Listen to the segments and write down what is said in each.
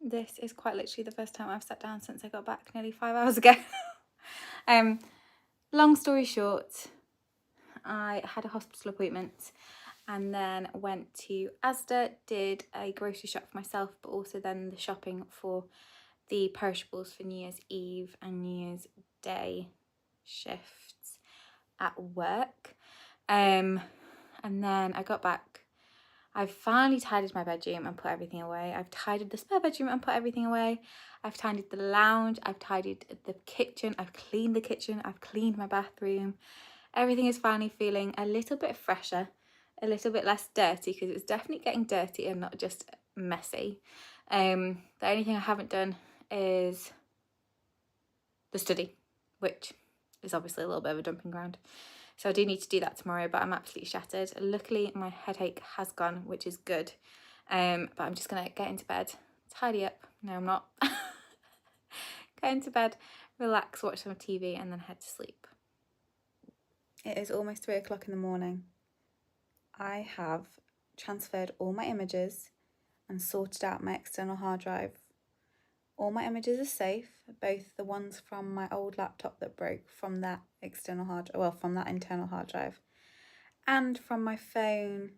This is quite literally the first time I've sat down since I got back nearly 5 hours ago. Long story short, I had a hospital appointment and then went to Asda, did a grocery shop for myself, but also then the shopping for the perishables for New Year's Eve and New Year's Day shifts at work. And then I got back. I've finally tidied my bedroom and put everything away. I've tidied the spare bedroom and put everything away. I've tidied the lounge. I've tidied the kitchen. I've cleaned the kitchen. I've cleaned my bathroom. Everything is finally feeling a little bit fresher, a little bit less dirty, because it's definitely getting dirty and not just messy. The only thing I haven't done is the study, which is obviously a little bit of a dumping ground. So I do need to do that tomorrow, but I'm absolutely shattered. Luckily, my headache has gone, which is good. But I'm just going to get into bed, tidy up. No, I'm not. Get into bed, relax, watch some TV, and then head to sleep. It is almost 3 o'clock in the morning. I have transferred all my images and sorted out my external hard drive. All my images are safe, both the ones from my old laptop that broke from that internal hard drive, and from my phone,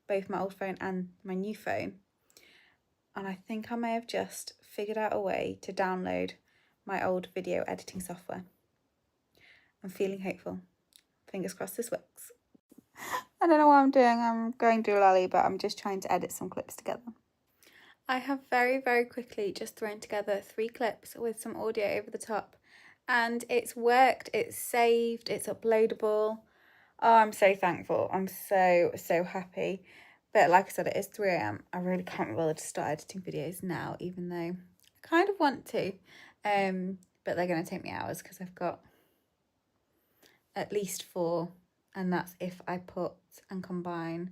both my old phone and my new phone. And I think I may have just figured out a way to download my old video editing software. I'm feeling hopeful. Fingers crossed this works. I don't know what I'm doing. I'm going doolally, but I'm just trying to edit some clips together. I have very, very quickly just thrown together 3 clips with some audio over the top, and it's worked, it's saved, it's uploadable. Oh, I'm so thankful. I'm so happy. But like I said, it is 3 a.m. I really can't be bothered to start editing videos now, even though I kind of want to. But they're going to take me hours because I've got at least 4, and that's if I put and combine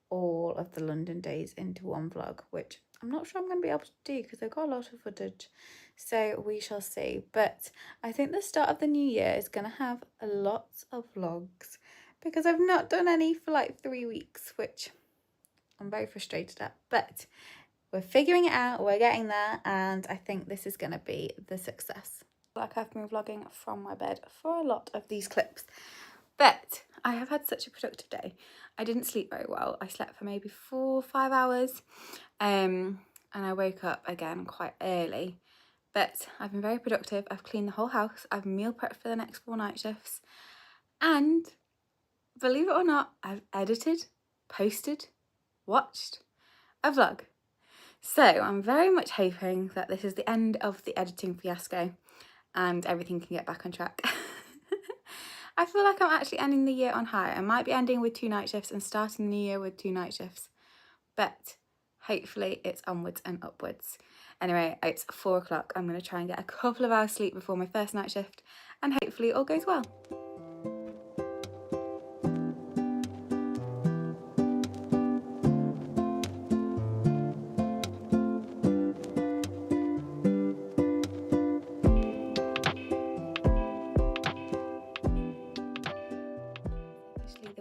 all of the London days into one vlog, which I'm not sure I'm going to be able to do because I've got a lot of footage, so we shall see. But I think the start of the new year is going to have a lot of vlogs because I've not done any for like 3 weeks, which I'm very frustrated at, but we're figuring it out, we're getting there, and I think this is going to be the success. Like, I've been vlogging from my bed for a lot of these clips, but I have had such a productive day. I didn't sleep very well. I slept for maybe 4 or 5 hours, and I woke up again quite early. But I've been very productive. I've cleaned the whole house. I've meal prepped for the next 4 night shifts. And believe it or not, I've edited, posted, watched a vlog. So I'm very much hoping that this is the end of the editing fiasco and everything can get back on track. I feel like I'm actually ending the year on high. I might be ending with 2 night shifts and starting the new year with 2 night shifts, but hopefully it's onwards and upwards. Anyway, it's 4 o'clock. I'm going to try and get a couple of hours sleep before my first night shift, and hopefully it all goes well.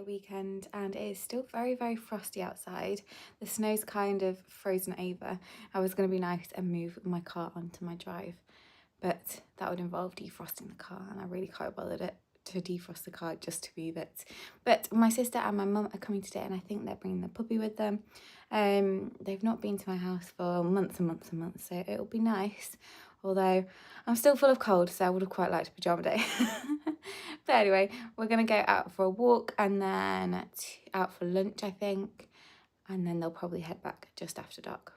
Weekend, and it is still very, very frosty outside. The snow's kind of frozen over. I was going to be nice and move my car onto my drive, but that would involve defrosting the car, and I really can't bother to defrost the car just to be that. But my sister and my mum are coming today, and I think they're bringing the puppy with them. They've not been to my house for months and months and months, so it'll be nice. Although I'm still full of cold, so I would have quite liked a pyjama day. But anyway, we're going to go out for a walk and then out for lunch, I think. And then they'll probably head back just after dark.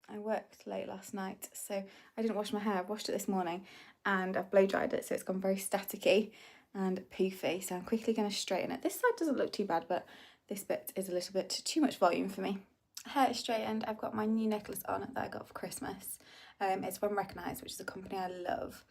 I worked late last night, so I didn't wash my hair. I've washed it this morning and I've blow dried it, so it's gone very staticky and poofy. So I'm quickly going to straighten it. This side doesn't look too bad, but this bit is a little bit too much volume for me. Hair is straightened. I've got my new necklace on that I got for Christmas. It's from Recognise, which is a company I love.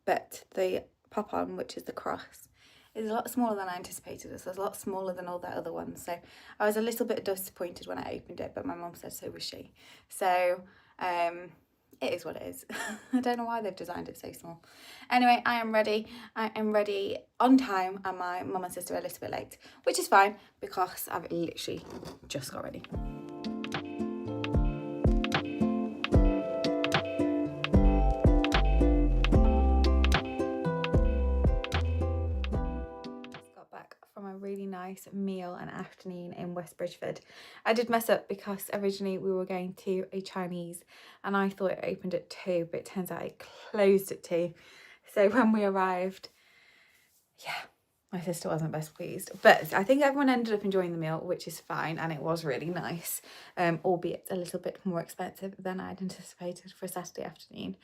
But the pop-on, which is the cross, is a lot smaller than I anticipated. So it's a lot smaller than all the other ones. So I was a little bit disappointed when I opened it, but my mum said so was she. So it is what it is. I don't know why they've designed it so small. Anyway, I am ready. I am ready on time, and my mum and sister are a little bit late, which is fine because I've literally just got ready. nice meal and afternoon in West Bridgford. I did mess up because originally we were going to a Chinese and I thought it opened at 2, but it turns out it closed at 2. So when we arrived, yeah, my sister wasn't best pleased, but I think everyone ended up enjoying the meal, which is fine, and it was really nice, albeit a little bit more expensive than I'd anticipated for a Saturday afternoon.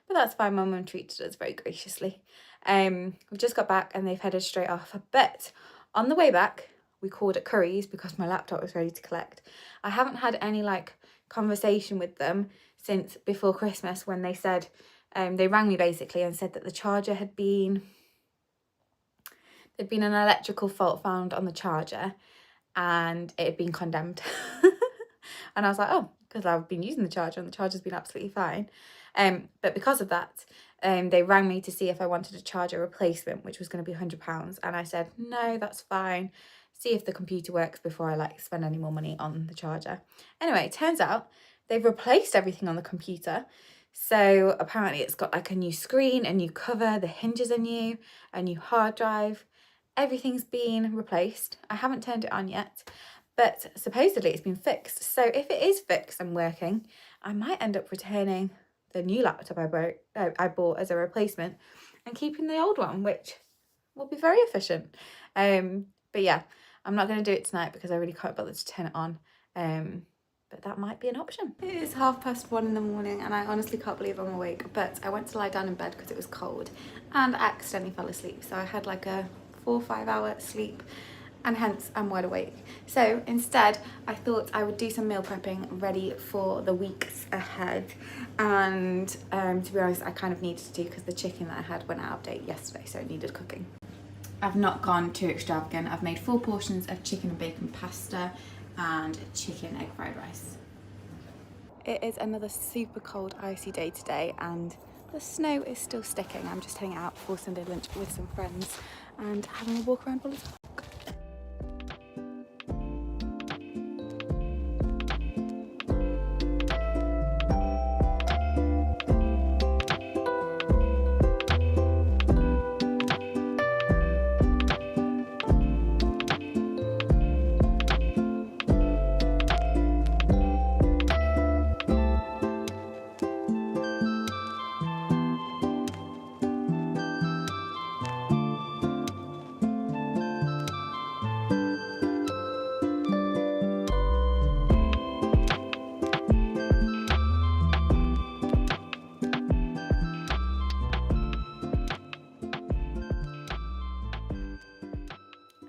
But that's fine, my mum treated us very graciously. We've just got back and they've headed straight off, but on the way back, we called at Curry's because my laptop was ready to collect. I haven't had any like conversation with them since before Christmas when they said, they rang me basically and said that the charger had been... There'd been an electrical fault found on the charger and it had been condemned. And I was like, oh, because I've been using the charger and the charger's been absolutely fine. But because of that, they rang me to see if I wanted a charger replacement, which was going to be £100. And I said, no, that's fine. See if the computer works before I like spend any more money on the charger. Anyway, it turns out they've replaced everything on the computer. So apparently it's got like a new screen, a new cover, the hinges are new, a new hard drive. Everything's been replaced. I haven't turned it on yet, but supposedly it's been fixed. So if it is fixed and working, I might end up returning the new laptop I bought as a replacement and keeping the old one, which will be very efficient. But yeah, I'm not going to do it tonight because I really can't bother to turn it on. But that might be an option. It is 1:30 in the morning and I honestly can't believe I'm awake, but I went to lie down in bed because it was cold and I accidentally fell asleep. So I had like a 4 or 5 hour sleep and hence I'm wide awake. So instead I thought I would do some meal prepping ready for the weeks ahead, and to be honest I kind of needed to because the chicken that I had went out of date yesterday, so it needed cooking. I've not gone too extravagant. I've made 4 portions of chicken and bacon pasta and chicken egg fried rice. It is another super cold icy day today and the snow is still sticking. I'm just heading out for Sunday lunch with some friends and having a walk around Bullets Park.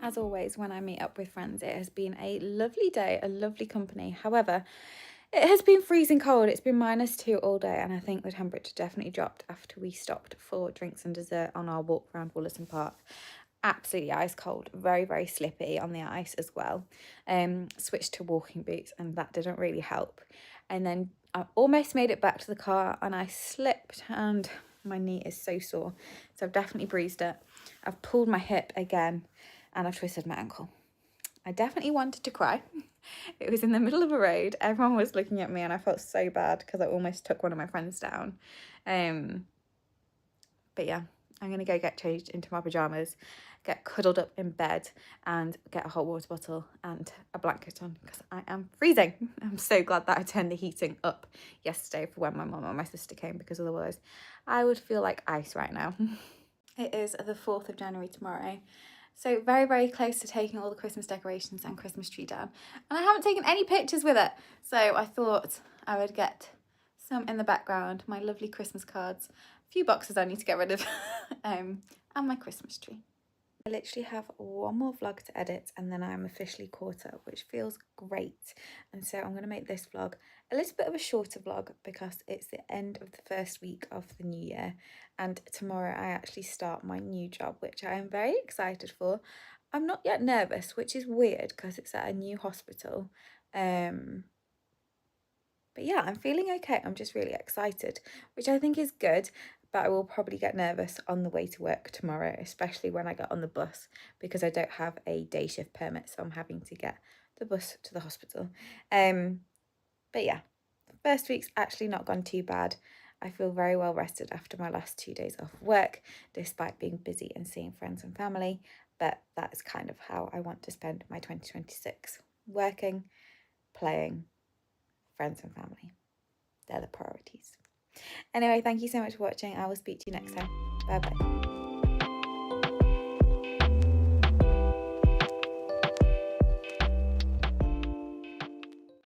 As always, when I meet up with friends, it has been a lovely day, a lovely company. However, it has been freezing cold. It's been -2 all day, and I think the temperature definitely dropped after we stopped for drinks and dessert on our walk around Woollerton Park. Absolutely ice cold, very, very slippy on the ice as well. Switched to walking boots, and that didn't really help. And then I almost made it back to the car, and I slipped, and my knee is so sore. So I've definitely bruised it. I've pulled my hip again, and I've twisted my ankle. I definitely wanted to cry. It was in the middle of a road. Everyone was looking at me and I felt so bad because I almost took one of my friends down. But yeah, I'm going to go get changed into my pyjamas, get cuddled up in bed and get a hot water bottle and a blanket on because I am freezing. I'm so glad that I turned the heating up yesterday for when my mum and my sister came, because otherwise I would feel like ice right now. It is the 4th of January tomorrow. So very, very close to taking all the Christmas decorations and Christmas tree down. And I haven't taken any pictures with it. So I thought I would get some in the background, my lovely Christmas cards, a few boxes I need to get rid of, and my Christmas tree. I literally have one more vlog to edit and then I'm officially caught up, which feels great. And so I'm going to make this vlog a little bit of a shorter vlog because it's the end of the first week of the new year. And tomorrow I actually start my new job, which I am very excited for. I'm not yet nervous, which is weird because it's at a new hospital. But yeah, I'm feeling okay. I'm just really excited, which I think is good. But I will probably get nervous on the way to work tomorrow, especially when I get on the bus, because I don't have a day shift permit, so I'm having to get the bus to the hospital. But yeah, the first week's actually not gone too bad. I feel very well rested after my last 2 days off work, despite being busy and seeing friends and family. but that is kind of how I want to spend my 2026. Working, playing, friends and family. They're the priorities. Anyway, thank you so much for watching. I will speak to you next time. Bye bye.